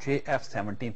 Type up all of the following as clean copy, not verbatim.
JF-17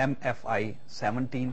MFI-17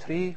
3,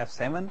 F-7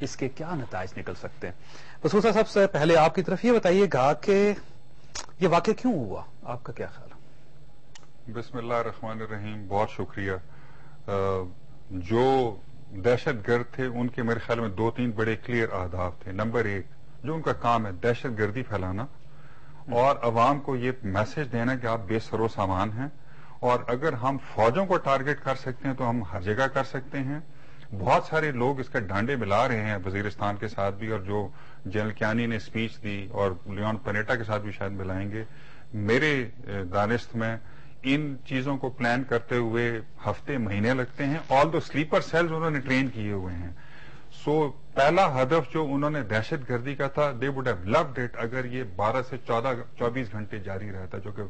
اس کے کیا نتائج نکل سکتے ہیں؟ بسوسا صاحب سے پہلے آپ کی طرف یہ بتائیے گا کہ یہ واقعہ کیوں ہوا، آپ کا کیا خیال ہے؟ بسم اللہ الرحمن الرحیم، بہت شکریہ۔ جو دہشت گرد تھے ان کے میرے خیال میں 2-3 بڑے کلیئر اہداف تھے۔ نمبر 1، جو ان کا کام ہے دہشت گردی پھیلانا اور عوام کو یہ میسج دینا کہ آپ بے سر و سامان ہیں، اور اگر ہم فوجوں کو ٹارگٹ کر سکتے ہیں تو ہم ہر جگہ کر سکتے ہیں۔ بہت سارے لوگ اس کا ڈانڈے ملا رہے ہیں وزیرستان کے ساتھ بھی، اور جو جنرل کیانی نے اسپیچ دی اور لیون پنیٹا کے ساتھ بھی شاید ملائیں گے۔ میرے دانست میں ان چیزوں کو پلان کرتے ہوئے ہفتے مہینے لگتے ہیں، آل دو سلیپر سیلز انہوں نے ٹرین کیے ہوئے ہیں۔ سو پہلا ہدف جو انہوں نے دہشت گردی کا تھا، they would have load it اگر یہ 12 سے 24 گھنٹے جاری رہتا، جو کہ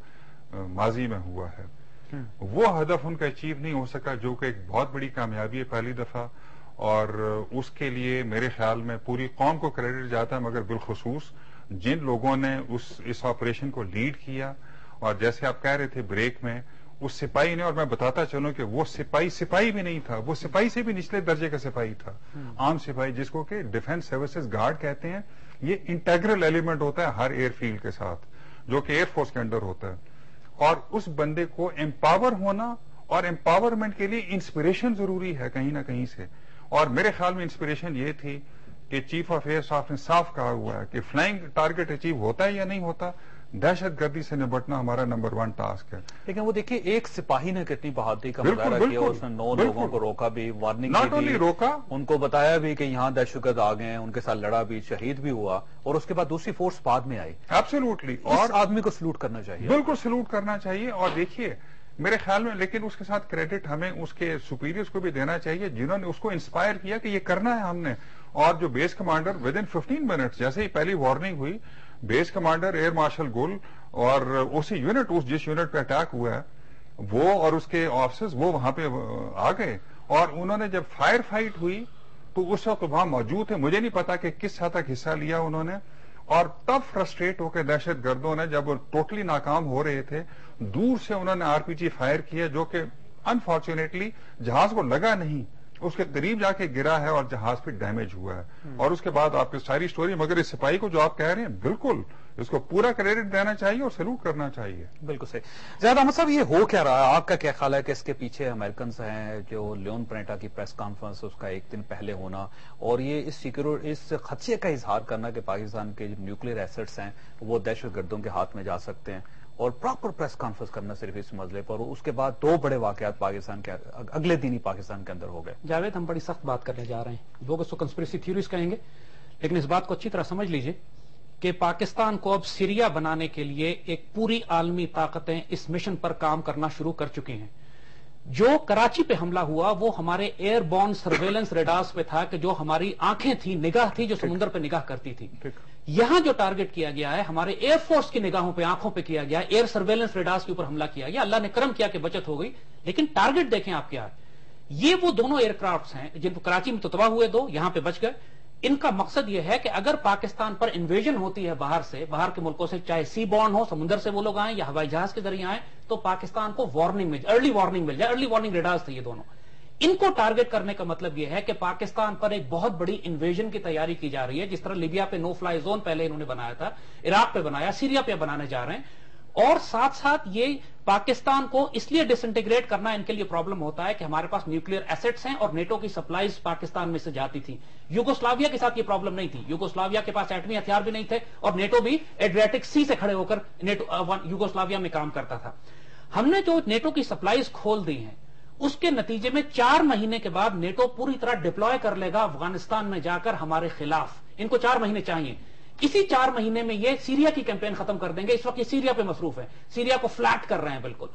ماضی میں ہوا ہے۔ وہ ہدف ان کا اچیو نہیں ہو سکا، جو کہ ایک بہت بڑی کامیابی ہے پہلی دفعہ، اور اس کے لیے میرے خیال میں پوری قوم کو کریڈٹ جاتا ہے، مگر بالخصوص جن لوگوں نے اس آپریشن کو لیڈ کیا۔ اور جیسے آپ کہہ رہے تھے بریک میں، اس سپاہی نے، اور میں بتاتا چلوں کہ وہ سپاہی بھی نہیں تھا، وہ سپاہی سے بھی نچلے درجے کا سپاہی تھا، عام سپاہی، جس کو کہ ڈیفنس سروسز گارڈ کہتے ہیں۔ یہ انٹیگرل ایلیمنٹ ہوتا ہے ہر ایئر فیلڈ کے ساتھ، جو کہ ایئر فورس کے انڈر ہوتا ہے۔ اور اس بندے کو امپاور ہونا، اور امپاورمنٹ کے لیے انسپریشن ضروری ہے کہیں نہ کہیں سے۔ اور میرے خیال میں انسپریشن یہ تھی کہ چیف آف ایئر اسٹاف نے صاف کہا ہوا ہے کہ فلائنگ ٹارگٹ اچیو ہوتا ہے یا نہیں ہوتا، دہشت گردی سے نمٹنا ہمارا نمبر 1 ٹاسک ہے۔ لیکن وہ دیکھیے ایک سپاہی نے کتنی بہادری کا مظاہرہ کیا، اس نے 9 لوگوں کو روکا بھی، وارننگ دی، روکا، ان کو بتایا بھی کہ یہاں دہشت گرد آ گئے ہیں، ان کے ساتھ لڑا بھی، شہید بھی ہوا، اور اس کے بعد دوسری فورس بعد میں آئی۔ ایبسولوٹلی، اور آدمی کو سلوٹ کرنا چاہیے، بالکل سلوٹ کرنا چاہیے۔ اور دیکھیے میرے خیال میں، لیکن اس کے ساتھ کریڈٹ ہمیں اس کے سپیریئرز کو بھی دینا چاہیے جنہوں نے اس کو انسپائر کیا کہ یہ کرنا ہے ہم نے۔ اور جو base commander with in 15 minutes, جیسے ہی پہلی وارننگ ہوئی، بیس کمانڈر ایئر مارشل گل اور اسی یونٹ، جس یونٹ پہ اٹیک ہوا ہے، وہ اور اس کے آفیسرز وہ وہاں پہ آ گئے، اور انہوں نے جب فائر فائٹ ہوئی تو اس وقت وہاں موجود تھے۔ مجھے نہیں پتا کہ کس حد تک حصہ لیا انہوں نے، اور تب فرسٹریٹ ہو کے دہشت گردوں نے، جب وہ ٹوٹلی ناکام ہو رہے تھے، دور سے انہوں نے RPG فائر کیا، جو کہ انفارچونیٹلی جہاز کو لگا نہیں، اس کے قریب جا کے گرا ہے اور جہاز پہ ڈیمیج ہوا ہے۔ اور اس کے بعد آپ کی ساری سٹوری، مگر اس سپاہی کو جو آپ کہہ رہے ہیں، بالکل اس کو پورا کریڈٹ دینا چاہیے اور سلوٹ کرنا چاہیے۔ بالکل صحیح۔ زیاد احمد صاحب، یہ ہو کیا رہا ہے؟ آپ کا کیا خیال ہے کہ اس کے پیچھے امریکنز ہیں؟ جو لیون پنیٹا کی پریس کانفرنس، اس کا ایک دن پہلے ہونا، اور یہ اس خدشے کا اظہار کرنا کہ پاکستان کے جو نیوکلیر ایسٹس ہیں وہ دہشت گردوں کے ہاتھ میں جا سکتے ہیں، اور پراپر پریس کانفرنس کرنا صرف اس مسئلے پر، اس کے بعد 2 بڑے واقعات پاکستان کے اگلے دن ہی پاکستان کے اندر ہو گئے۔ جاوید، ہم بڑی سخت بات کرنے جا رہے ہیں، لوگ اس کو کنسپریسی تھیوریز کہیں گے، لیکن اس بات کو اچھی طرح سمجھ لیجئے کہ پاکستان کو اب سیریا بنانے کے لیے ایک پوری عالمی طاقتیں اس مشن پر کام کرنا شروع کر چکی ہیں۔ جو کراچی پہ حملہ ہوا وہ ہمارے ایئر بورن سرویلنس ریڈارز پہ تھا، کہ جو ہماری آنکھیں تھی، نگاہ تھی، جو سمندر پہ نگاہ کرتی تھی۔ یہاں جو ٹارگٹ کیا گیا ہے ہمارے ایئر فورس کی نگاہوں پہ، آنکھوں پہ کیا گیا، ایئر سرویلنس ریڈارز کے اوپر حملہ کیا گیا۔ اللہ نے کرم کیا کہ بچت ہو گئی، لیکن ٹارگٹ دیکھیں آپ کیا ہے۔ یہ وہ دونوں ایئر کرافٹس ہیں جن کو کراچی میں تو تباہ ہوئے 2، یہاں پہ بچ گئے۔ ان کا مقصد یہ ہے کہ اگر پاکستان پر انویژن ہوتی ہے باہر سے، باہر کے ملکوں سے، چاہے سی بورن ہو، سمندر سے وہ لوگ آئیں یا ہوائی جہاز کے ذریعے آئیں، تو پاکستان کو وارننگ مل جائے، ارلی وارننگ مل جائے۔ ارلی وارننگ ریڈارز تھے یہ دونوں۔ ان کو ٹارگٹ کرنے کا مطلب یہ ہے کہ پاکستان پر ایک بہت بڑی انویژن کی تیاری کی جا رہی ہے، جس طرح لیبیا پہ نو فلائی زون پہلے انہوں نے بنایا تھا، عراق پہ بنایا، سیریا پہ بنانے جا رہے ہیں۔ اور ساتھ ساتھ یہ پاکستان کو اس لیے ڈس انٹیگریٹ کرنا ان کے لیے پرابلم ہوتا ہے کہ ہمارے پاس نیوکلیر ایسٹس ہیں اور نیٹو کی سپلائیز پاکستان میں سے جاتی تھی۔ یوگوسلاویا کے ساتھ یہ پرابلم نہیں تھی، یوگوسلاویا کے پاس ایٹمی ہتھیار بھی نہیں تھے، اور نیٹو بھی ایڈریاٹک سی سے کھڑے ہو کر یوگوسلاویا میں کام کرتا تھا۔ ہم نے جو نیٹو کی سپلائیز کھول دی ہیں، اس کے نتیجے میں 4 مہینے کے بعد نیٹو پوری طرح ڈپلوائے کر لے گا افغانستان میں جا کر ہمارے خلاف۔ ان کو 4 مہینے چاہیے۔ اسی 4 مہینے میں یہ سیریا کی کیمپین ختم کر دیں گے۔ اس وقت یہ سیریا پہ مصروف ہے، سیریا کو فلیٹ کر رہے ہیں بالکل۔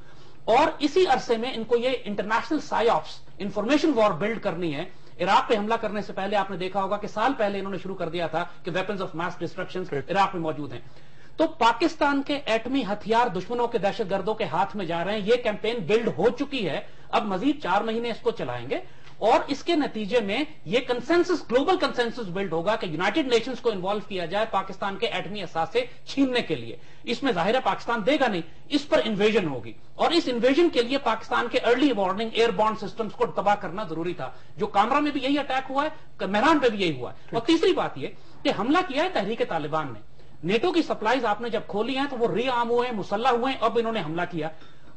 اور اسی عرصے میں ان کو یہ انٹرنیشنل سائیوپس، انفارمیشن وار بلڈ کرنی ہے۔ عراق پہ حملہ کرنے سے پہلے آپ نے دیکھا ہوگا کہ سال پہلے انہوں نے شروع کر دیا تھا کہ weapons of mass destruction Iraq میں موجود ہیں۔ تو پاکستان کے ایٹمی ہتھیار دشمنوں کے، دہشت گردوں کے ہاتھ میں جا رہے ہیں۔ یہ کیمپین بلڈ ہو چکی ہے، اب مزید 4 مہینے اس کو چلائیں گے، اور اس کے نتیجے میں یہ کنسنسس گلوبل کنسنسس بلڈ ہوگا کہ یونائٹڈ نیشنز کو انوالو کیا جائے پاکستان کے ایٹمی اثاثے چھیننے کے لیے. اس میں ظاہر ہے پاکستان دے گا نہیں, اس پر انویژن ہوگی, اور اس انویژن کے لیے پاکستان کے early warning air borne systems کو تباہ کرنا ضروری تھا. جو کامرا میں بھی یہی اٹیک ہوا ہے, مہران پہ بھی یہی ہوا ہے. اور تیسری بات یہ کہ حملہ کیا ہے تحریک طالبان نے. نیٹو کی سپلائیز آپ نے جب کھولی ہیں تو وہ ری آرم ہوئے ہیں, مسلح ہوئے ہیں, اب انہوں نے حملہ کیا.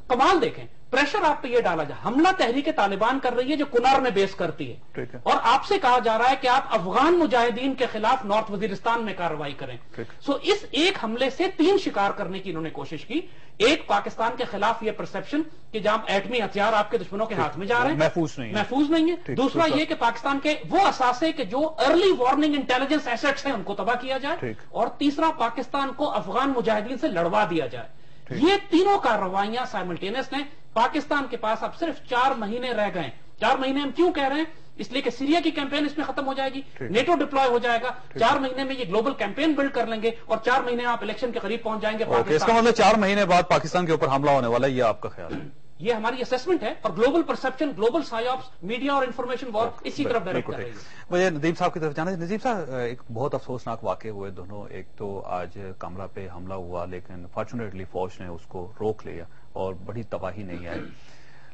کمال دیکھیں, پریشر آپ پہ یہ ڈالا جائے, حملہ تحریک طالبان کر رہی ہے جو کنار میں بیس کرتی ہے, اور آپ سے کہا جا رہا ہے کہ آپ افغان مجاہدین کے خلاف نارتھ وزیرستان میں کارروائی کریں. سو اس ایک حملے سے 3 شکار کرنے کی انہوں نے کوشش کی. ایک, پاکستان کے خلاف یہ پرسپشن کہ جہاں ایٹمی ہتھیار آپ کے دشمنوں کے ہاتھ میں جا رہے ہیں محفوظ نہیں ہے. دوسرا یہ کہ پاکستان کے وہ اثاثے کہ جو ارلی وارننگ انٹیلیجنس ایسٹس ہیں ان کو تباہ کیا جائے. اور تیسرا, پاکستان کو افغان مجاہدین سے لڑوا دیا جائے. یہ تینوں کارروائیاں سائملٹینس ہیں. پاکستان کے پاس اب صرف 4 مہینے رہ گئے. 4 مہینے ہم کیوں کہہ رہے ہیں؟ اس لیے کہ سیریا کی کیمپین اس میں ختم ہو جائے گی, نیٹو ڈپلوائے ہو جائے گا. 4 مہینے میں یہ گلوبل کیمپین بلڈ کر لیں گے, اور 4 مہینے آپ الیکشن کے قریب پہنچ جائیں گے. اس کا مطلب 4 مہینے بعد پاکستان کے اوپر حملہ ہونے والا ہے, یہ آپ کا خیال ہے؟ یہ ہماری اسسمنٹ ہے, اور گلوبل پرسپشن, گلوبل سائیوپس, میڈیا اور انفارمیشن وار اسی طرف ڈائریکٹ کر رہی ہے. مجھے ندیم صاحب کی طرف جانا ہے. ندیم صاحب, ایک بہت افسوسناک واقعے ہوئے دونوں. ایک تو آج کامرا پہ حملہ ہوا, لیکن فارچونیٹلی فوج نے اس کو روک لیا اور بڑی تباہی نہیں آئی.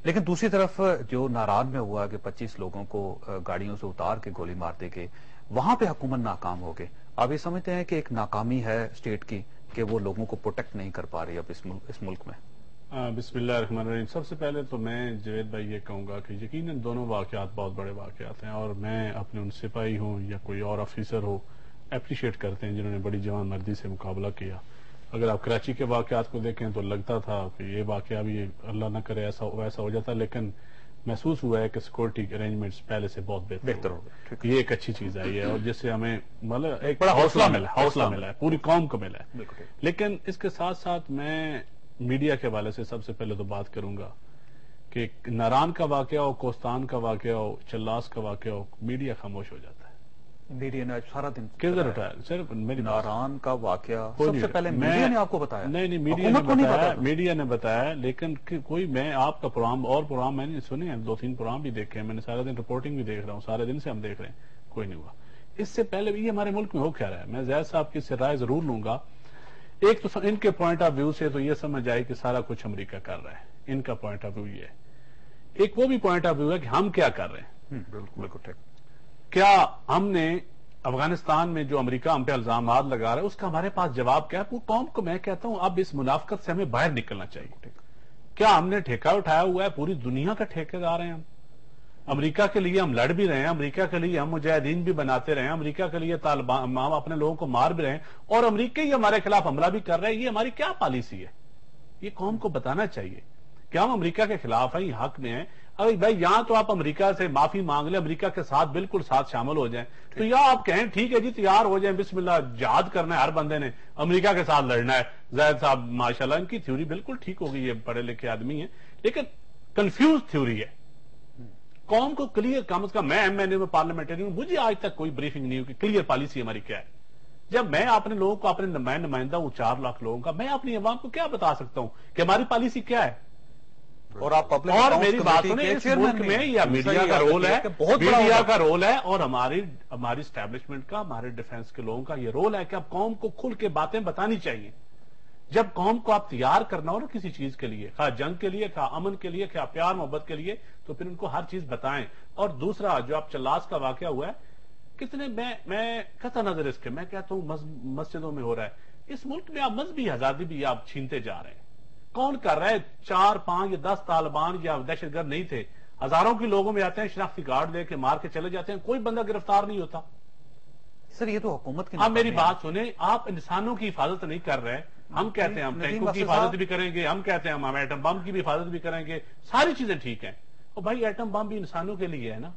لیکن دوسری طرف جو ناران میں ہوا کہ 25 لوگوں کو گاڑیوں سے اتار کے گولی مار دے گئے, وہاں پہ حکومت ناکام ہو گئی. آپ یہ سمجھتے ہیں کہ ایک ناکامی ہے اسٹیٹ کی کہ وہ لوگوں کو پروٹیکٹ نہیں کر پا رہی اب اس ملک میں؟ بسم اللہ الرحمن الرحیم. سب سے پہلے تو میں جاوید بھائی یہ کہوں گا کہ یقیناً دونوں واقعات بہت بڑے واقعات ہیں, اور میں اپنے ان سپاہی ہوں یا کوئی اور آفیسر ہو اپریشیٹ کرتے ہیں جنہوں نے بڑی جوان مردی سے مقابلہ کیا. اگر آپ کراچی کے واقعات کو دیکھیں تو لگتا تھا کہ یہ واقعہ بھی اللہ نہ کرے ایسا ہو جاتا, لیکن محسوس ہوا ہے کہ سیکورٹی ارینجمنٹس پہلے سے بہت بہتر ہو گئے. یہ ایک اچھی چیز آئی ہے, اور جس سے ہمیں مطلب ایک بڑا حوصلہ ملا ہے, پوری قوم کو ملا ہے. لیکن اس کے ساتھ ساتھ میں میڈیا کے حوالے سے سب سے پہلے تو بات کروں گا کہ ناران کا واقعہ ہو, کوستان کا واقعہ ہو, چلاس کا واقعہ ہو, میڈیا خاموش ہو جاتا ہے. میڈیا نے سارا دن کدھر اٹھایا صرف ناران کا واقعہ سب سے پہلے میڈیا نے آپ کو بتایا؟ نہیں, میڈیا نے بتایا, لیکن کوئی میں آپ کا پروگرام میں نے سنے ہیں, 2-3 پروگرام بھی دیکھے ہیں میں نے, سارا دن رپورٹنگ بھی دیکھ رہا ہوں, سارے دن سے ہم دیکھ رہے ہیں, کوئی نہیں ہوا. اس سے پہلے بھی یہ ہمارے ملک میں ہو کیا رہا ہے. میں زید صاحب کی سے رائے ضرور لوں گا. ایک تو ان کے پوائنٹ آف ویو سے تو یہ سمجھ آئے کہ سارا کچھ امریکہ کر رہا ہے, ان کا پوائنٹ آف ویو یہ ہے. ایک وہ بھی پوائنٹ آف ویو ہے کہ ہم کیا کر رہے ہیں. بالکل ٹھیک. کیا ہم نے افغانستان میں جو امریکہ ہم پہ الزامات لگا رہا ہے اس کا ہمارے پاس جواب کیا ہے؟ پوری قوم کو میں کہتا ہوں اب اس منافقت سے ہمیں باہر نکلنا چاہیے. کیا ہم نے ٹھیکہ اٹھایا ہوا ہے؟ پوری دنیا کا ٹھیکے دار ہیں ہم. امریکہ کے لیے ہم لڑ بھی رہے ہیں, امریکہ کے لیے ہم مجاہدین بھی بناتے رہے ہیں, امریکہ کے لیے طالبان ہم اپنے لوگوں کو مار بھی رہے ہیں, اور امریکہ ہی ہمارے خلاف حملہ بھی کر رہے ہیں. یہ ہماری کیا پالیسی ہے؟ یہ قوم کو بتانا چاہیے کہ ہم امریکہ کے خلاف ہیں, یہ حق میں ہیں. اگر بھائی یہاں تو آپ امریکہ سے معافی مانگ لیں, امریکہ کے ساتھ بالکل ساتھ شامل ہو جائیں, تو یا آپ کہیں ٹھیک ہے جی تیار ہو جائیں, بسم اللہ جہاد کرنا ہے ہر بندے نے, امریکہ کے ساتھ لڑنا ہے. زید صاحب ماشاءاللہ ان کی تھیوری بالکل ٹھیک ہوگی, یہ پڑھے لکھے آدمی ہیں, لیکن کنفیوز تھیوری ہے. قوم کو کلیئر کم از کم, میں ایم این اے میں پارلیمنٹری ہوں, مجھے آج تک کوئی بریفنگ نہیں ہوئی کہ کلیئر پالیسی ہماری کیا ہے. جب میں اپنے لوگوں کو, اپنے نمائندہ ہوں 4 لاکھ لوگوں کا, میں اپنی عوام کو کیا بتا سکتا ہوں کہ ہماری پالیسی کیا ہے؟ اور آپ میری بات سنیں, اس ملک میں یا میڈیا کا رول ہے, میڈیا کا رول ہے, اور ہماری اسٹیبلشمنٹ کا, ہمارے ڈیفنس کے لوگوں کا یہ رول ہے کہ اب قوم کو کھل کے باتیں بتانی چاہیے. جب قوم کو آپ تیار کرنا ہو نا کسی چیز کے لیے, خواہ جنگ کے لیے, خواہ امن کے لیے, خواہ پیار محبت کے لیے, تو پھر ان کو ہر چیز بتائیں. اور دوسرا جو آپ چلاس کا واقعہ ہوا ہے, کتنے میں قطع نظر اس کے, میں کہتا ہوں مسجدوں میں ہو رہا ہے. اس ملک میں آپ مذہبی آزادی بھی آپ چھینتے جا رہے ہیں. کون کر رہا ہے؟ 4, 5 یا 10 طالبان یا دہشت گرد نہیں تھے, ہزاروں کے لوگوں میں آتے ہیں, شناختی کارڈ لے کے مار کے چلے جاتے ہیں, کوئی بندہ گرفتار نہیں ہوتا. سر یہ تو حکومت کی, آپ میری بات سنیں, آپ انسانوں کی حفاظت نہیں کر رہے. ہم کہتے ہیں ہم ٹینکوں کی حفاظت بھی کریں گے, ہم کہتے ہیں ہم ایٹم بم کی بھی حفاظت بھی کریں گے, ساری چیزیں ٹھیک ہیں. اور بھائی ایٹم بم بھی انسانوں کے لیے ہے نا.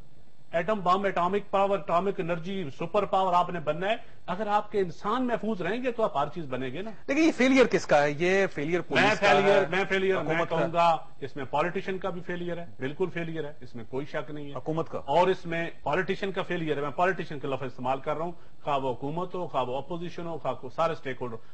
Atom bomb, atomic power, atomic energy, super power آپ نے بننا ہے. اگر آپ کے انسان محفوظ رہیں گے تو آپ ہر چیز بنیں گے نا. لیکن یہ فیلئر کس کا ہے؟ یہ فیلئر میں کہوں گا اس میں پالیٹیشین کا بھی فیلئر ہے, بالکل فیلئر ہے, اس میں کوئی شک نہیں ہے حکومت کا, اور اس میں پالیٹیشین کا فیلئر ہے. میں پالیٹیشین کا لفظ استعمال کر رہا ہوں, خواہ وہ حکومت ہو, خواہ وہ اپوزیشن ہو, خواہ سارے اسٹیک ہولڈر,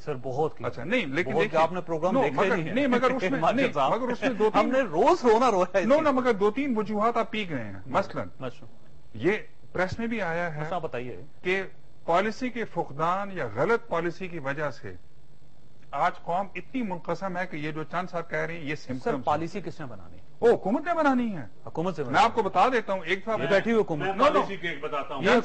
سر بہت کی. اچھا نہیں لیکن بہت دیکھیے آپ نے پروگرام دیکھا ہی نہیں مگر اس میں ماجد صاحب. مگر اس میں دو ہم نے روز رونا رویا نو نہ مگر 2-3 وجوہات آپ پی گئے ہیں. مثلاً اچھا یہ پریس میں بھی آیا ہے آپ بتائیے کہ پالیسی کے فقدان یا غلط پالیسی کی وجہ سے آج قوم اتنی منقسم ہے کہ یہ جو چند صاحب کہہ رہے ہیں یہ سر سمپٹم. پالیسی کس نے بنانی؟ وہ حکومت نے بنانی ہے. حکومت سے میں آپ کو بتا دیتا ہوں ایک دفعہ یہ بیٹھی ہوئی حکومت. میں پالیسی کے ایک بتاتا ہوں. چند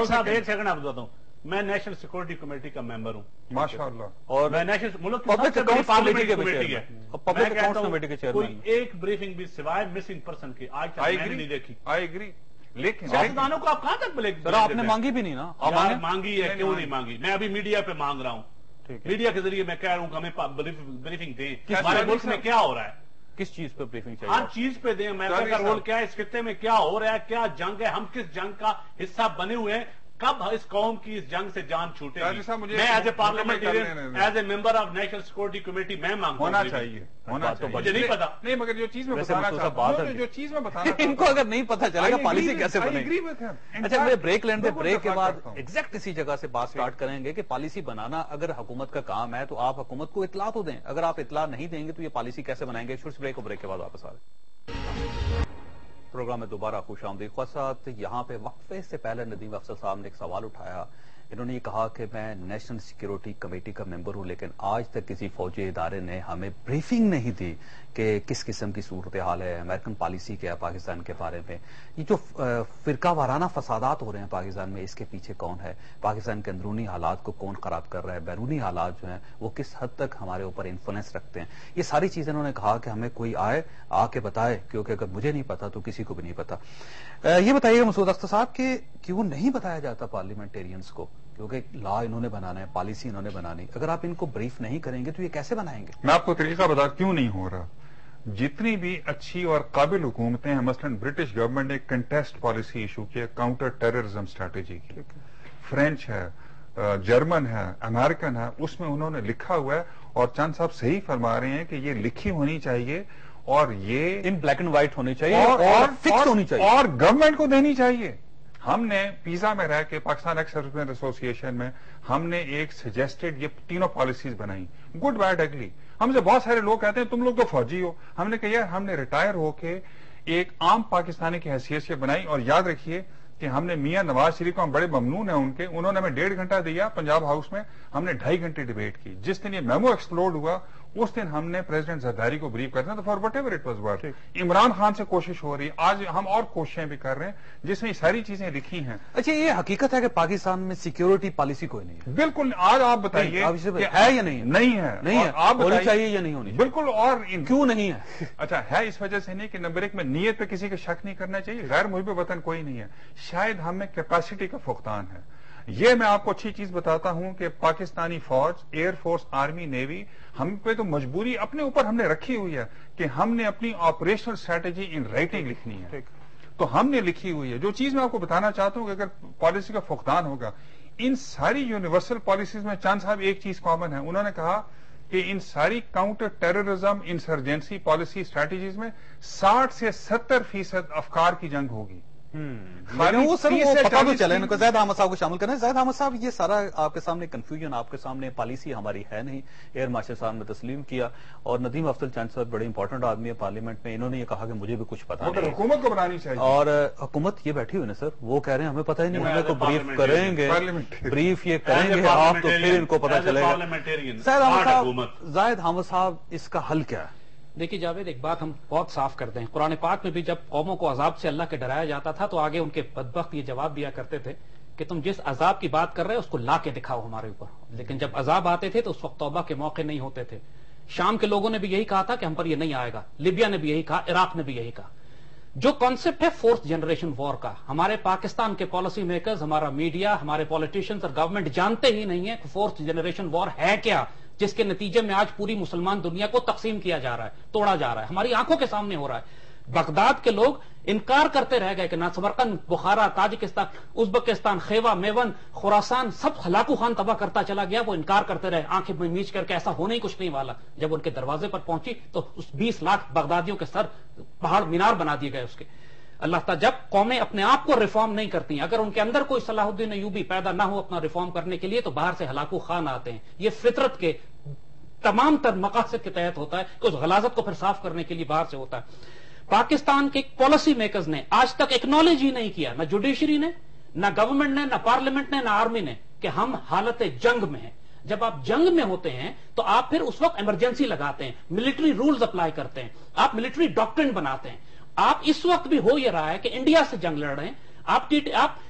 صاحب ایک سیکنڈ آپ بتاتا ہوں. میں نیشنل سیکورٹی کمیٹی کا ممبر ہوں. ماشاء اللہ. اور میں نیشنل ملک پبلک اکاؤنٹس کمیٹی کے کمیٹی ہے. پبلک اکاؤنٹس کمیٹی کے چیئرمین. کوئی ایک بریفنگ بھی سوائے مسنگ پرسن کی آج تک میں نے نہیں دیکھی. I agree. لیکن سیاستدانوں کو آپ کہاں تک بلے سر آپ نے مانگی بھی نہیں نا. آپ یار مانگی ہے کیوں نہیں مانگی؟ میں ابھی میڈیا پہ مانگ رہا ہوں. ٹھیک ہے. میڈیا کے ذریعے میں کہہ رہا ہوں کہ ہمیں بریفنگ دیں کس ہمارے چیز ملک میں کیا ہو رہا ہے. کس چیز پہ بریفنگ ہر چاہیے؟ چیز پہ دیں. میں کا رول کیا ہے اس خطے میں، کیا ہو رہا ہے، کیا جنگ ہے، ہم کس جنگ کا حصہ بنے ہوئے ہیں، کب اس قوم کی اس جنگ سے جان چھوٹے گی. میں as a parliamentarian as a member of national security committee میں مانگتا ہوں. ہونا چاہیے مجھے نہیں پتا. نہیں مگر جو چیز میں ویسے بتانا مختصر چاہتا بات ہوں ہے. جو چیز میں بتانا ان کو اگر نہیں پتا چلے گا پالیسی کیسے بنے گی. اچھا اچھا مجھے بریک لینڈ دے. بریک کے بعد ایگزیکٹ اسی جگہ سے بات سٹارٹ کریں گے کہ پالیسی بنانا اگر حکومت کا کام ہے تو آپ حکومت کو اطلاع تو دیں. اگر آپ اطلاع نہیں دیں گے تو یہ پالیسی کیسے بنائیں گے؟ چھوٹی بریک. بریک کے بعد واپس آ رہے ہیں. پروگرام میں دوبارہ خوش آمدید. خواصات یہاں پہ وقفے سے پہلے ندیم افضل صاحب نے ایک سوال اٹھایا. انہوں نے یہ کہا کہ میں نیشنل سیکیورٹی کمیٹی کا ممبر ہوں لیکن آج تک کسی فوجی ادارے نے ہمیں بریفنگ نہیں دی کہ کس قسم کی صورتحال ہے، امریکن پالیسی کیا ہے پاکستان کے بارے میں. یہ جو فرقہ وارانہ فسادات ہو رہے ہیں پاکستان میں، اس کے پیچھے کون ہے؟ پاکستان کے اندرونی حالات کو کون خراب کر رہا ہے؟ بیرونی حالات جو ہیں وہ کس حد تک ہمارے اوپر انفلوئنس رکھتے ہیں؟ یہ ساری چیزیں انہوں نے کہا کہ ہمیں کوئی آئے آ کے بتائے، کیونکہ اگر مجھے نہیں پتا تو کسی کو بھی نہیں پتا. یہ بتائیے گا مسعود اختر صاحب کہ کیوں نہیں بتایا جاتا پارلیمنٹیرینز کو؟ کیونکہ لا انہوں نے بنانا ہے، پالیسی انہوں نے بنانی. اگر آپ ان کو بریف نہیں کریں گے تو یہ کیسے بنائیں گے؟ میں آپ کو طریقہ بتا کیوں نہیں ہو رہا. جتنی بھی اچھی اور قابل حکومتیں ہیں، مثلاً برٹش گورنمنٹ نے کنٹیسٹ پالیسی ایشو کی ہے، کاؤنٹر ٹیررزم اسٹریٹجی کی. فرینچ ہے، جرمن ہے، امریکن ہے، اس میں انہوں نے لکھا ہوا ہے اور چند صاحب صحیح فرما رہے ہیں کہ یہ لکھی ہونی چاہیے اور یہ ان بلیک اینڈ وائٹ ہونی چاہیے اور فکس ہونی چاہیے اور گورنمنٹ کو دینی چاہیے. ہم نے پیزا میں رہ کے پاکستان ایکس سروسمین ایسوسی ایشن میں ہم نے ایک سجیسٹڈ یہ تینوں پالیسیز بنائی، گڈ بیڈ اگلی. ہم سے بہت سارے لوگ کہتے ہیں تم لوگ تو فوجی ہو. ہم نے کہا یار ہم نے ریٹائر ہو کے ایک عام پاکستانی کی حیثیت سے بنائی. اور یاد رکھیے کہ ہم نے میاں نواز شریف کو ہم بڑے ممنون ہیں ان کے، انہوں نے ہمیں 1.5 گھنٹہ دیا پنجاب ہاؤس میں، ہم نے 2.5 گھنٹے ڈیبیٹ کی. جس دن یہ میمو ایکسپلوڈ ہوا اس دن ہم نے پریزیڈنٹ زرداری کو بریف کرنا. تو for what ever it was worth. Imran Khan سے کوشش ہو رہی ہے، آج ہم اور کوششیں بھی کر رہے ہیں جس میں یہ ساری چیزیں لکھی ہیں. اچھا یہ حقیقت ہے کہ پاکستان میں سیکیورٹی پالیسی کوئی نہیں ہے؟ بالکل. آج آپ بتائیے ہے یا نہیں؟ نہیں ہے. نہیں ہے. آپ ہونی چاہیے یا نہیں ہونی؟ بالکل. اور کیوں نہیں ہے؟ اچھا ہے اس وجہ سے نہیں کہ نمبر 1 میں نیت پہ کسی کا شک نہیں کرنا چاہیے. غیر محب وطن کوئی نہیں ہے، شاید ہم میں کیپیسٹی کا فقدان ہے. یہ میں آپ کو اچھی چیز بتاتا ہوں کہ پاکستانی فوج، ایئر فورس، آرمی، نیوی، ہم پہ تو مجبوری اپنے اوپر ہم نے رکھی ہوئی ہے کہ ہم نے اپنی آپریشنل اسٹریٹجی ان رائٹنگ لکھنی ہے. تو ہم نے لکھی ہوئی ہے. جو چیز میں آپ کو بتانا چاہتا ہوں کہ اگر پالیسی کا فقدان ہوگا ان ساری یونیورسل پالیسیز میں چند صاحب ایک چیز کامن ہے. انہوں نے کہا کہ ان ساری counter terrorism insurgency policy strategies میں 60 سے 70% افکار کی جنگ ہوگی. وہ سر وہ پتا تو چلے ان کو. زید احمد صاحب کو شامل کریں. زید احمد صاحب یہ سارا آپ کے سامنے کنفیوژن، آپ کے سامنے پالیسی ہماری ہے نہیں، ایئر مارشل صاحب نے تسلیم کیا. اور ندیم افضل چند صاحب بڑے امپورٹنٹ آدمی ہے پارلیمنٹ میں، انہوں نے یہ کہا کہ مجھے بھی کچھ پتا نہیں. حکومت کو بنانی چاہیے. اور حکومت یہ بیٹھی ہوئی نا سر، وہ کہہ رہے ہیں ہمیں پتہ ہی نہیں، ہمیں تو بریف کریں گے، بریف یہ کریں گے آپ تو پھر ان کو پتا چلے گا. زید احمد صاحب اس کا حل کیا ہے؟ دیکھیے جاوید، ایک بات ہم بہت صاف کرتے ہیں. قرآن پاک میں بھی جب قوموں کو عذاب سے اللہ کے ڈرایا جاتا تھا تو آگے ان کے بدبخت یہ جواب دیا کرتے تھے کہ تم جس عذاب کی بات کر رہے ہو اس کو لا کے دکھاؤ ہمارے اوپر. لیکن جب عذاب آتے تھے تو اس وقت توبہ کے موقع نہیں ہوتے تھے. شام کے لوگوں نے بھی یہی کہا تھا کہ ہم پر یہ نہیں آئے گا، لیبیا نے بھی یہی کہا، عراق نے بھی یہی کہا. جو کانسیپٹ ہے 4th جنریشن وار کا، ہمارے پاکستان کے پالیسی میکرز، ہمارا میڈیا، ہمارے پولیٹیشینز اور گورنمنٹ جانتے ہی نہیں ہے کہ 4th جنریشن وار ہے کیا، جس کے نتیجے میں آج پوری مسلمان دنیا کو تقسیم کیا جا رہا ہے، توڑا جا رہا ہے، ہماری آنکھوں کے سامنے ہو رہا ہے. بغداد کے لوگ انکار کرتے رہ گئے کہ نہ سمرقند، بخارا، تاجکستان، ازبکستان، خیوا، میون، خراسان سب ہلاکو خان تباہ کرتا چلا گیا. وہ انکار کرتے رہے آنکھیں میچ کر کے ایسا ہونے ہی کچھ نہیں والا. جب ان کے دروازے پر پہنچی تو اس 20 لاکھ بغدادیوں کے سر پہاڑ مینار بنا دیے گئے اس کے. اللہ تعالیٰ جب قومیں اپنے آپ کو ریفارم نہیں کرتی ہیں، اگر ان کے اندر کوئی صلاح الدین ایوبی پیدا نہ ہو اپنا ریفارم کرنے کے لیے، تو باہر سے ہلاکو خان آتے ہیں. یہ فطرت کے تمام تر مقاصد کے تحت ہوتا ہے کہ اس غلاظت کو پھر صاف کرنے کے لیے باہر سے ہوتا ہے. پاکستان کے پالیسی میکرز نے آج تک ایکنالج ہی نہیں کیا، نہ جوڈیشری نے، نہ گورنمنٹ نے، نہ پارلیمنٹ نے، نہ آرمی نے، کہ ہم حالت جنگ میں ہیں. جب آپ جنگ میں ہوتے ہیں تو آپ پھر اس وقت ایمرجنسی لگاتے ہیں، ملٹری رولز اپلائی کرتے ہیں، آپ ملٹری ڈاکٹرن بناتے ہیں. آپ اس وقت بھی ہو یہ رہا ہے کہ انڈیا سے جنگ لڑ رہے ہیں، آپ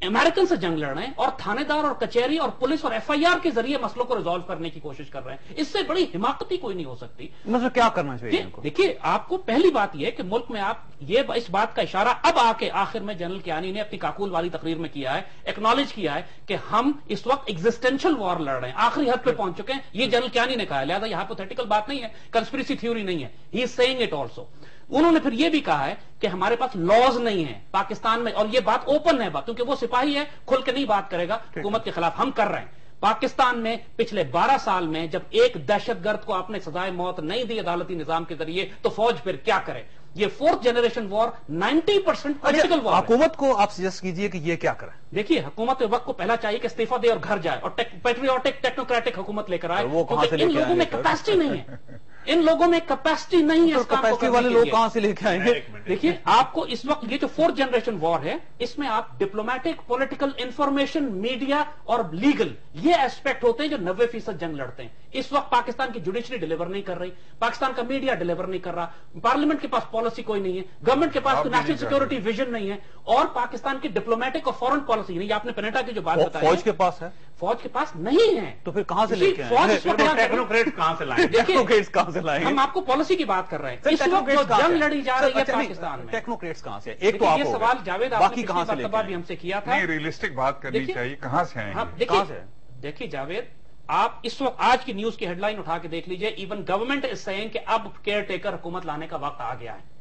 امریکن سے جنگ لڑ رہے ہیں، اور تھانے دار اور کچہری اور پولیس اور ایف آئی آر کے ذریعے مسئلوں کو ریزالو کرنے کی کوشش کر رہے ہیں. اس سے بڑی حماقتی کوئی نہیں ہو سیکتی. مطلب کیا کرنا چاہیے ان کو؟ دیکھیے، آپ کو پہلی بات یہ کہ ملک میں آپ یہ اس بات کا اشارہ اب آ کے آخر میں جنرل کیانی نے اپنی کاکول والی تقریر میں کیا ہے، ایکنالج کیا ہے کہ ہم اس وقت ایگزسٹینشل وار لڑ رہے ہیں، آخری حد پہ پہنچ چکے ہیں. یہ جنرل کیانی نے کہا ہے، لہذا یہ ہائپوتھیٹیکل بات نہیں ہے، کنسپریسی تھیوری نہیں ہے. ہی از سیئنگ اٹ آلسو. انہوں نے پھر یہ بھی کہا ہے کہ ہمارے پاس لاز نہیں ہیں پاکستان میں، اور یہ بات اوپن ہے، کیونکہ وہ سپاہی ہے، کھل کے نہیں بات کرے گا حکومت کے خلاف. ہم کر رہے ہیں. پاکستان میں پچھلے 12 سال میں جب ایک دہشت گرد کو آپ نے سزائے موت نہیں دی عدالتی نظام کے ذریعے، تو فوج پھر کیا کرے؟ یہ 4th جنریشن وار 90% پولیٹیکل وار. حکومت کو آپ سجیسٹ کیجئے کہ یہ کیا کریں. دیکھیے، حکومت وقت کو پہلا چاہیے کہ استعفا دے اور گھر جائے اور پیٹریوٹک ٹیکنوکریٹک حکومت لے کر آئے. وہ کہاں سے لے ان کے لوگوں آئیں میں گے؟ کیپیسٹی نہیں ہے، ان لوگوں میں کیپیسٹی نہیں ہے اس کام کو کیپیسٹی کرنے والے کے لوگ لیے. کہاں سے لے کے آئیں گے؟ دیکھیے، آپ کو اس وقت یہ جو 4th جنریشن وار ہے، اس میں آپ ڈپلومیٹک، پولیٹیکل، انفارمیشن، میڈیا اور لیگل، یہ ایسپیکٹ ہوتے ہیں جو 90% جنگ لڑتے ہیں. اس وقت پاکستان کی جوڈیشری ڈیلیور نہیں کر رہی، پاکستان کا میڈیا ڈیلیور نہیں کر رہا، پارلیمنٹ کے پاس پالیسی کوئی نہیں ہے، گورنمنٹ کے پاس نیشنل سیکورٹی ویژن نہیں ہے، اور پاکستان کی ڈپلومیٹک اور فورن پالیسی نہیں. آپ نے پینیٹا کی جو بات بتائی، فوج کے پاس ہے فوج کے پاس نہیں ہے، تو پھر کہاں سے لے کے فوج اس وقت ٹیکنوکریٹ کہاں سے لائیں؟ ٹیکنوکریٹس کہاں سے لائیں گے؟ ہم آپ کو پالیسی کی بات کر رہے ہیں. اس وقت جو جنگ لڑی جا رہی ہے پاکستان میں، ٹیکنوکریٹس کہاں سے؟ ایک تو آپ یہ ہو سوال گئے، جاوید آپ باقی نے کہاں سے پچھلی لے کے مرتبہ بھی آئیں؟ ہم سے کیا تھا. نہیں، ریئلسٹک بات کرنی دیکھیے، چاہیے. کہاں سے آئیں گے؟ کہاں سے؟ دیکھیے جاوید، آپ اس وقت آج کی نیوز کی ہیڈ لائن اٹھا کے دیکھ لیجئے، ایون گورنمنٹ از سیئنگ کہ اب کیئر ٹیکر حکومت لانے کا وقت آ گیا ہے.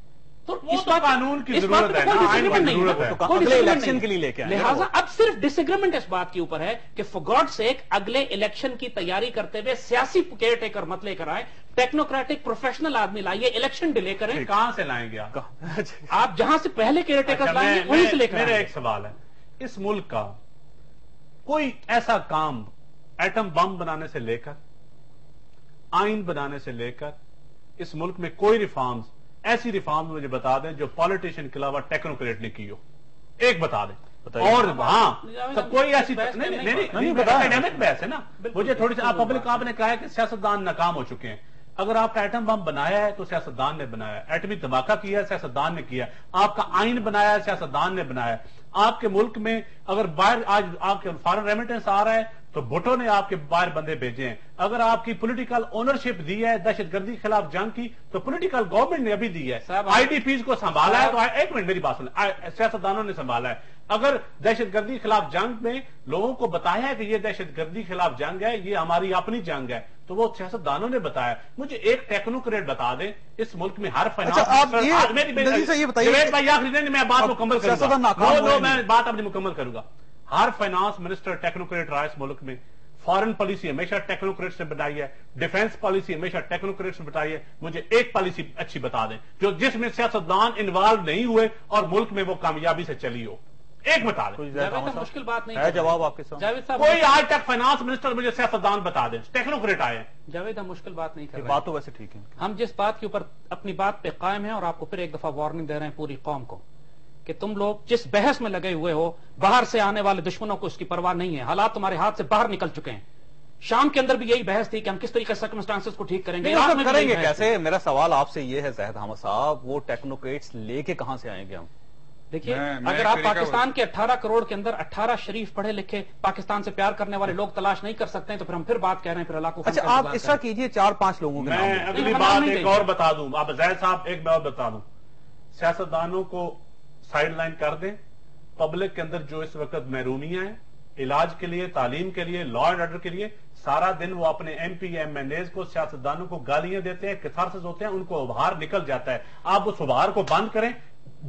وہ تو قانون کی ضرورت ہے نا، آئین کی ضرورت ہے. تو اگلے الیکشن کے لیے لے کے آئیں گے. لہٰذا اب صرف ڈس ایگریمنٹ اس بات کے اوپر ہے کہ فار گاڈ سیک اگلے الیکشن کی تیاری کرتے ہوئے سیاسی کیئر ٹیکر مت لے کر آئے، ٹیکنوکریٹک پروفیشنل آدمی لائیے، الیکشن ڈیلے کریں. کہاں سے لائیں گے آپ؟ آپ جہاں سے پہلے کیئر ٹیکر لائیں گے وہیں سے لے کر میرا آئیں. ایک سوال ہے، اس ملک کا کوئی ایسا کام ایٹم بم بنانے سے لے کر آئین بنانے سے لے کر اس ملک میں کوئی ریفارمز، ایسی ریفارمز مجھے بتا دیں جو پالیٹیشین کے علاوہ ٹیکنوکریٹ نے کی ہو، ایک بتا دیں. اور ہاں تو کوئی ایسی نہیں ڈائنامک بحث ہے نا. مجھے تھوڑی سی آپ پبلک آپ نے کہا ہے کہ سیاستدان ناکام ہو چکے ہیں. اگر آپ کا ایٹم بم بنایا ہے تو سیاستدان نے بنایا ہے، ایٹمی دھماکہ کیا ہے سیاستدان نے کیا ہے، آپ کا آئین بنایا ہے سیاستدان نے بنایا ہے. آپ کے ملک میں اگر باہر آج آپ کے فارن ریمیٹنس آ رہا ہے تو بھٹو نے آپ کے باہر بندے بھیجے ہیں. اگر آپ کی پولیٹیکل اونرشپ دی ہے دہشت گردی خلاف جنگ کی تو پولیٹیکل گورنمنٹ نے ابھی دی ہے. آئی ڈی پیز کو سنبھالا ہے تو ایک منٹ میری بات سنیں، سیاستدانوں نے سنبھالا ہے. اگر دہشت گردی خلاف جنگ میں لوگوں کو بتایا ہے کہ یہ دہشت گردی خلاف جنگ ہے، یہ ہماری اپنی جنگ ہے، تو وہ سیاستدانوں نے بتایا. مجھے ایک ٹیکنوکریٹ بتا دیں اس ملک میں ہر میں بات مکمل کروں، میں بات اپنی مکمل کروں گا. ہر فائنانس منسٹر ٹیکنوکریٹ رہا اس ملک میں، فارن پالیسی ہمیشہ ٹیکنوکریٹس نے بنائی ہے، ڈیفنس پالیسی ہمیشہ ٹیکنوکریٹس نے بتائی ہے. مجھے ایک پالیسی اچھی بتا دیں جس میں سیاستدان انوالو نہیں ہوئے اور ملک میں وہ کامیابی سے چلی ہو. ایک بتا دیں. مشکل بات نہیں ہے جواب آپ کے سامنے. جاوید صاحب، کوئی آج تک فائنانس منسٹر مجھے سیاستدان بتا دیں، ٹیکنوکریٹ آئے ہیں. جاوید ہم مشکل بات نہیں کر رہے. بات تو ویسے ٹھیک ہے. ہم جس بات کے اوپر اپنی بات پہ قائم ہیں اور آپ کو پھر ایک دفعہ وارننگ دے رہے ہیں پوری قوم کو کہ تم لوگ جس بحث میں لگے ہوئے ہو، باہر سے آنے والے دشمنوں کو اس کی پرواہ نہیں ہے. حالات تمہارے ہاتھ سے باہر نکل چکے ہیں. شام کے اندر بھی یہی بحث تھی کہ ہم کس طریقے سے سرکمسٹانسز کو ٹھیک کریں گے. کریں گے کیسے؟ میرا سوال آپ سے یہ ہے زاہد احمد صاحب، وہ ٹیکنوکریٹس لے کے کہاں سے آئیں گے ہم؟ دیکھیے، اگر آپ پاکستان کے 18 کروڑ کے اندر 18 شریف پڑھے لکھے پاکستان سے پیار کرنے والے لوگ تلاش نہیں کر سکتے ہیں تو پھر ہم پھر بات کہہ رہے ہیں پھر اللہ کو. اچھا آپ اس طرح کیجئے 4-5 لوگوں کے میں نام. اگلی بات ایک اور بتا دوں، آپ زید صاحب ایک بات بتا دوں، سیاستدانوں کو سائڈ لائن کر دیں. پبلک کے اندر جو اس وقت محرومیاں ہیں علاج کے لیے، تعلیم کے لیے، لا اینڈ آرڈر کے لیے، سارا دن وہ اپنے M P M N As کو سیاستدانوں کو گالیاں دیتے ہیں، کتھارسس ہوتے ہیں، ان کو ابھار نکل جاتا ہے. آپ اس ابھار کو بند کریں.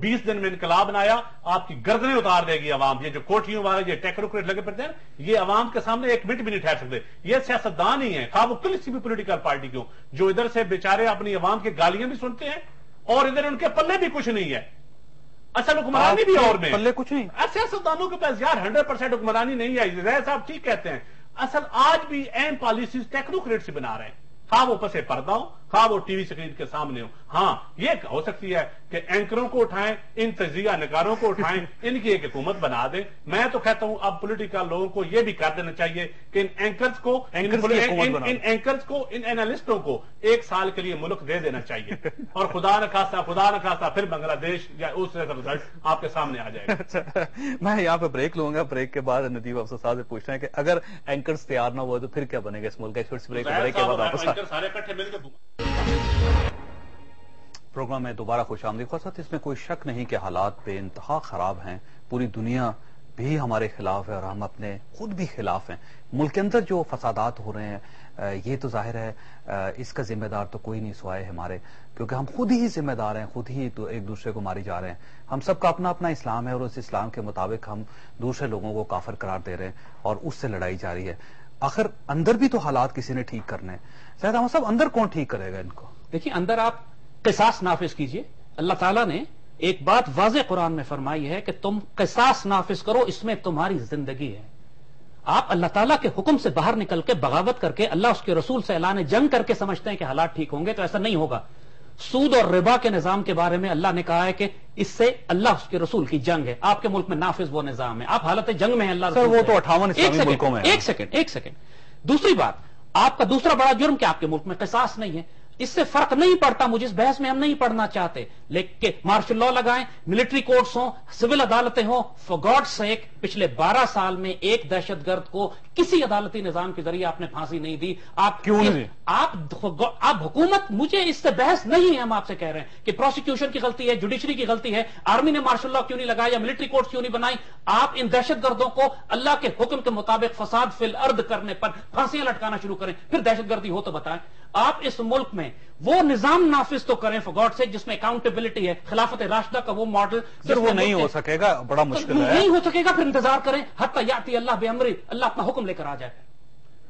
20 دن میں انقلاب نایا، آپ کی گردنیں اتار دے گی عوام. یہ جو کوٹھیوں والے یہ ٹیکنوکریٹ لگے پڑتے ہیں یہ عوام کے سامنے ایک منٹ بھی نہیں ٹھہر سکتے. یہ سیاستدان ہی ہیں، خواہ وہ کسی بھی پولیٹیکل پارٹی کیوں، جو ادھر سے بیچارے اپنی عوام کی گالیاں بھی سنتے ہیں اور ادھر ان کے پلے بھی کچھ نہیں ہے. اصل حکمرانی بھی اور میں پلے کچھ نہیں. سیاستدانوں کے پاس یار 100% حکمرانی نہیں آئی. زید صاحب ٹھیک کہتے ہیں, اصل آج بھی اہم پالیسیز ٹیکنوکریٹ سے بنا رہے ہیں, خواہ وہ پسے پردہ ہو, خواہ وہ ٹی وی اسکرین کے سامنے ہو. ہاں یہ ہو سکتی ہے کہ اینکروں کو اٹھائیں, ان تجزیہ نگاروں کو اٹھائیں, ان کی ایک حکومت بنا دیں. میں تو کہتا ہوں اب پولیٹیکل لوگوں کو یہ بھی کر دینا چاہیے کہ ان اینکرز کو, ان اینالسٹوں کو 1 سال کے لیے ملک دے دینا چاہیے, اور خدا نخواستہ پھر بنگلہ دیش یا اس سے رزلٹ آپ کے سامنے آ جائے گا. میں یہاں پہ بریک لوں گا. بریک کے بعد ندیم افسر صاحب سے پوچھنا ہے کہ اگر اینکرز تیار نہ ہوئے تو پھر کیا بنے گا اس ملک کا. چھوٹی سی بریک کے بعد واپس سارے اکٹھے مل کے پروگرام میں دوبارہ خوش آمدید. خاصت اس میں کوئی شک نہیں کہ حالات بے انتہا خراب ہیں. پوری دنیا بھی ہمارے خلاف ہے اور ہم اپنے خود بھی خلاف ہیں. ملک کے اندر جو فسادات ہو رہے ہیں یہ تو ظاہر ہے اس کا ذمہ دار تو کوئی نہیں سوائے ہمارے, کیونکہ ہم خود ہی ذمہ دار ہیں, خود ہی ایک دوسرے کو ماری جا رہے ہیں. ہم سب کا اپنا اپنا اسلام ہے اور اس اسلام کے مطابق ہم دوسرے لوگوں کو کافر قرار دے رہے ہیں اور اس سے لڑائی جاری ہے. آخر اندر بھی تو حالات کسی نے ٹھیک کرنے ہیں. شاید ہم سب اندر کون ٹھیک کرے گا ان کو؟ دیکھیے اندر آپ قصاص نافذ کیجئے. اللہ تعالیٰ نے ایک بات واضح قرآن میں فرمائی ہے کہ تم قصاص نافذ کرو, اس میں تمہاری زندگی ہے. آپ اللہ تعالیٰ کے حکم سے باہر نکل کے بغاوت کر کے اللہ اس کے رسول سے اعلان جنگ کر کے سمجھتے ہیں کہ حالات ٹھیک ہوں گے, تو ایسا نہیں ہوگا. سود اور ربا کے نظام کے بارے میں اللہ نے کہا ہے کہ اس سے اللہ اس کے رسول کی جنگ ہے. آپ کے ملک میں نافذ وہ نظام ہے, آپ حالت جنگ میں ہیں اللہ رسول. وہ تو 58 اسلامی ملکوں میں. ایک سیکنڈ. دوسری بات, آپ کا دوسرا بڑا جرم کہ آپ کے ملک میں قصاص نہیں ہے. اس سے فرق نہیں پڑتا, مجھے اس بحث میں ہم نہیں پڑھنا چاہتے, لیکن مارشل لا لگائیں, ملٹری کورٹس ہوں, سول عدالتیں ہوں. فار گاڈ سیک پچھلے 12 سال میں ایک دہشت گرد کو کسی عدالتی نظام کے ذریعے آپ نے پھانسی نہیں دی. آپ کیوں نہیں؟ آپ حکومت, مجھے اس سے بحث نہیں ہے. ہم آپ سے کہہ رہے ہیں کہ پروسیکیوشن کی غلطی ہے, جوڈیشری کی غلطی ہے, آرمی نے مارشل لا کیوں نہیں لگایا یا ملٹری کورٹس کیوں نہیں بنائی. آپ ان دہشت گردوں کو اللہ کے حکم کے مطابق فساد فی الارض کرنے پر پھانسیاں لٹکانا شروع کریں, پھر دہشت گردی ہو تو بتائیں. آپ اس ملک میں وہ نظام نافذ تو کریں فار گاڈ سے جس میں اکاؤنٹیبلٹی ہے. خلافت راشدہ کا وہ ماڈل پھر وہ نہیں ہو سکے گا, بڑا مشکل ہے. نہیں ہو سکے گا, پھر انتظار کریں حتی یاتی اللہ بامری, اللہ اپنا حکم لے کر آ جائے.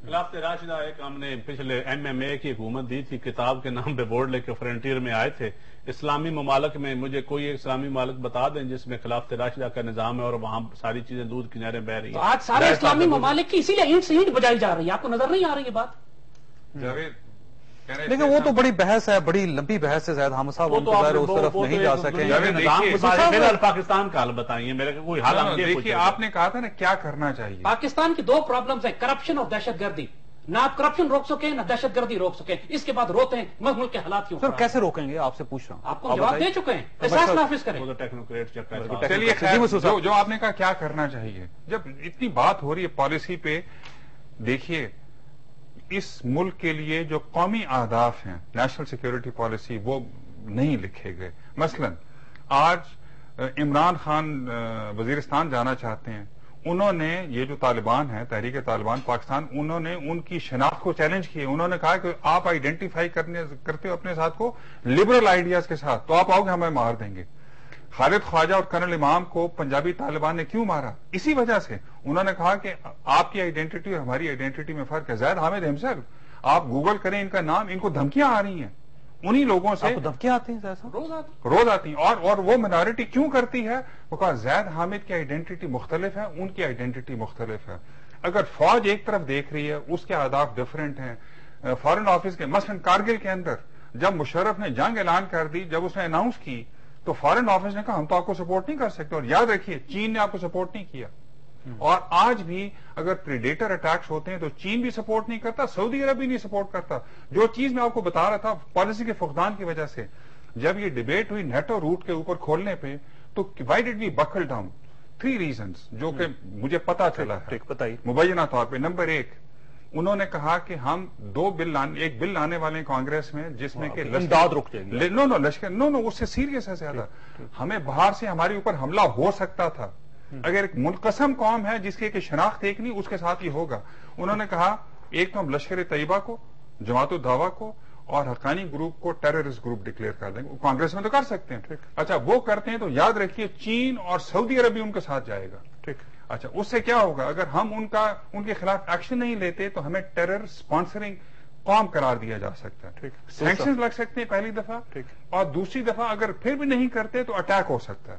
خلافت راشدہ ایک ہم نے پچھلے MMA کی حکومت دی تھی, کتاب کے نام پہ بورڈ لے کے فرنٹیئر میں آئے تھے. اسلامی ممالک میں مجھے کوئی اسلامی ممالک بتا دیں جس میں خلافت راشدہ کا نظام ہے اور وہاں ساری چیزیں دودھ کی نہریں بہ رہی ہیں. آج سارے اسلامی ممالک کی اسی لیے اینٹ سے اینٹ بجائی جا رہی ہے. آپ کو نظر نہیں آ رہی یہ بات؟ لیکن وہ تو بڑی بحث ہے, بڑی لمبی بحث ہے. زید حامد صاحب اس طرف نہیں جا سکے. پاکستان کا حل بتائیے, میرے کوئی حال. دیکھیے آپ نے کہا تھا نا کیا کرنا چاہیے. پاکستان کی 2 پرابلمز ہیں, کرپشن اور دہشت گردی. نہ آپ کرپشن روک سکیں نہ دہشت گردی روک سکیں. اس کے بعد روتے ہیں ملک کے حالات کیوں. سر کیسے روکیں گے, آپ سے پوچھ رہا ہوں. آپ کو جواب دے چکے ہیں, قصاص نافذ کریں. چلیے جو آپ نے کہا کیا کرنا چاہیے, جب اتنی بات ہو رہی ہے پالیسی پہ, دیکھیے اس ملک کے لیے جو قومی اہداف ہیں نیشنل سیکیورٹی پالیسی وہ نہیں لکھے گئے. مثلا آج عمران خان وزیرستان جانا چاہتے ہیں, انہوں نے یہ جو طالبان ہیں تحریک طالبان پاکستان, انہوں نے ان کی شناخت کو چیلنج کیے. انہوں نے کہا کہ آپ آئیڈینٹیفائی کرتے ہو اپنے ساتھ کو لبرل آئیڈیاز کے ساتھ, تو آپ آؤ گے ہمیں مار دیں گے. خالد خواجہ اور کرنل امام کو پنجابی طالبان نے کیوں مارا؟ اسی وجہ سے. انہوں نے کہا کہ آپ کی آئیڈینٹی اور ہماری آئیڈینٹی میں فرق ہے. زید حامد ہمسر, آپ گوگل کریں ان کا نام, ان کو دھمکیاں آ رہی ہیں انہی لوگوں سے. دھمکیاں آتی ہیں روز آتی ہیں. اور وہ منارٹی کیوں کرتی ہے؟ وہ کہا زید حامد کی آئیڈینٹی مختلف ہے, ان کی آئیڈینٹی مختلف ہے. اگر فوج ایک طرف دیکھ رہی ہے اس کے اہداف ڈفرینٹ ہیں. فارن آفس کے مثلا کارگل کے اندر جب مشرف نے جنگ اعلان کر دی, جب اس نے اناؤنس کی تو فارن آفس نے کہا ہم تو آپ کو سپورٹ نہیں کر سکتے. اور یاد رکھیے چین نے آپ کو سپورٹ نہیں کیا. اور آج بھی اگر پریڈیٹر اٹیکس ہوتے ہیں تو چین بھی سپورٹ نہیں کرتا, سعودی عرب بھی نہیں سپورٹ کرتا. جو چیز میں آپ کو بتا رہا تھا پالیسی کے فقدان کی وجہ سے, جب یہ ڈیبیٹ ہوئی نیٹو روٹ کے اوپر کھولنے پہ, تو وائی ڈڈ وی بکل ڈاؤن؟ 3 ریزنز جو کہ مجھے پتا چلا ہے مبینہ طور پہ. نمبر 1, انہوں نے کہا کہ ہم 2 بل ایک بل لانے والے کانگریس میں جس میں کہ امداد رک جائے گی. لشکر اس سے سیریس ہے زیادہ. ہمیں باہر سے ہمارے اوپر حملہ ہو سکتا تھا. اگر ایک منقسم قوم ہے جس کی شناخت ایک نہیں, اس کے ساتھ یہ ہوگا. انہوں نے کہا ایک تو ہم لشکر طیبہ کو, جماعت الدعوہ کو اور حقانی گروپ کو ٹیررسٹ گروپ ڈکلیئر کر دیں گے. کانگریس میں تو کر سکتے ہیں. اچھا وہ کرتے ہیں تو یاد رکھیے چین اور سعودی عرب بھی ان کے ساتھ جائے گا. اچھا اس سے کیا ہوگا؟ اگر ہم ان کے خلاف ایکشن نہیں لیتے تو ہمیں ٹیرر سپانسرنگ قوم قرار دیا جا سکتا ہے. سینکشنز لگ سکتے ہیں پہلی دفعہ, اور دوسری دفعہ اگر پھر بھی نہیں کرتے تو اٹیک ہو سکتا ہے.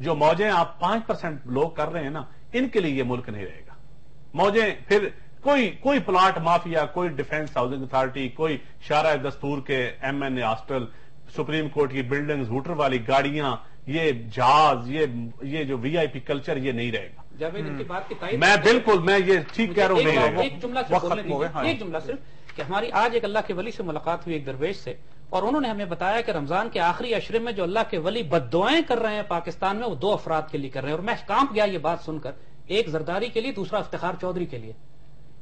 جو موجیں آپ 5% لوگ کر رہے ہیں نا، ان کے لیے یہ ملک نہیں رہے گا. موجیں پھر کوئی پلاٹ مافیا، کوئی ڈیفنس ہاؤسنگ اتھارٹی، کوئی شارع دستور کے MNA ہاسٹل، سپریم کورٹ کی بلڈنگز، ہوٹر والی گاڑیاں، یہ جہاز، یہ جو VIP کلچر، یہ نہیں رہے گا. جاوید ان کی بات کی تائید میں بالکل میں یہ ٹھیک کہہ رہا ہوں، نہیں رہے گا. ایک جملہ صرف بولنے دیجیے، ایک جملہ صرف، کہ ہماری آج ایک اللہ کے ولی سے ملاقات ہوئی، ایک درویش سے، اور انہوں نے ہمیں بتایا کہ رمضان کے آخری عشرے میں جو اللہ کے ولی بد دعائیں کر رہے ہیں پاکستان میں، وہ 2 افراد کے لیے کر رہے ہیں. اور میں کانپ گیا یہ بات سن کر، ایک زرداری کے لیے، دوسرا افتخار چودھری کے لیے.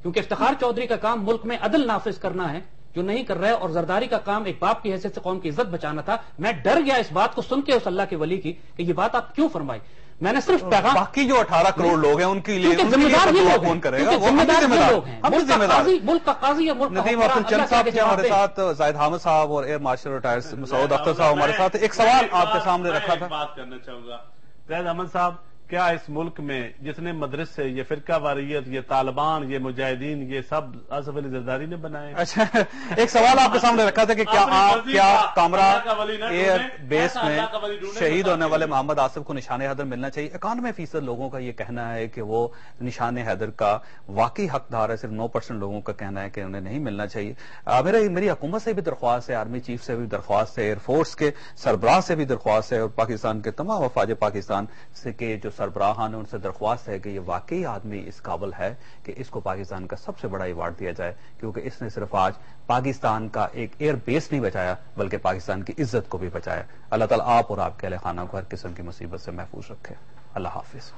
کیونکہ افتخار چودھری کا کام ملک میں عدل نافذ کرنا ہے جو نہیں کر رہا ہے، اور زرداری کا کام ایک باپ کی حیثیت سے قوم کی عزت بچانا تھا. میں ڈر گیا اس بات کو سن کے اس اللہ کے ولی کی کہ یہ بات آپ کیوں فرمائی. میں نے صرف پیغام، باقی جو 18 کروڑ لوگ ہیں ان کے لیے ذمہ دار یہ لوگ کون کرے گا؟ ہیں، وہ ہم ذمہ دار ہیں، ہم ذمہ دار. ملک کا قاضی اور ملک کا ندیم حکمراں عبدالچند اللہ صاحب کے تھے ہمارے جواب دیں. ساتھ، زاہد حامد صاحب اور ایئر مارشل ریٹائرڈ مسعود اختر صاحب ہمارے ساتھ. ایک سوال آپ کے سامنے رکھا تھا. میں بات کرنا چاہوں گا. زاہد احمد صاحب، کیا اس ملک میں جتنے مدرسے، یہ فرقہ واریت، یہ طالبان، یہ مجاہدین، یہ سب آصف علی زرداری نے بنائے؟ اچھا، ایک سوال آپ کے سامنے رکھا تھا کہ کیا کامرا ایئر بیس میں شہید ہونے والے محمد آصف کو نشان حیدر ملنا چاہیے؟ 91% لوگوں کا یہ کہنا ہے کہ وہ نشان حیدر کا واقعی حقدار ہے. صرف 9% لوگوں کا کہنا ہے کہ انہیں نہیں ملنا چاہیے. میری حکومت سے بھی درخواست ہے، آرمی چیف سے بھی درخواست ہے، ایئر فورس کے سربراہ سے بھی درخواست ہے، اور پاکستان کے تمام افواج پاکستان سے کے جو سربراہان ہیں ان سے درخواست ہے کہ یہ واقعی آدمی اس قابل ہے کہ اس کو پاکستان کا سب سے بڑا ایوارڈ دیا جائے، کیونکہ اس نے صرف آج پاکستان کا ایک ایئر بیس نہیں بچایا بلکہ پاکستان کی عزت کو بھی بچایا. اللہ تعالیٰ آپ اور آپ کے اہل خانہ کو ہر قسم کی مصیبت سے محفوظ رکھے. اللہ حافظ.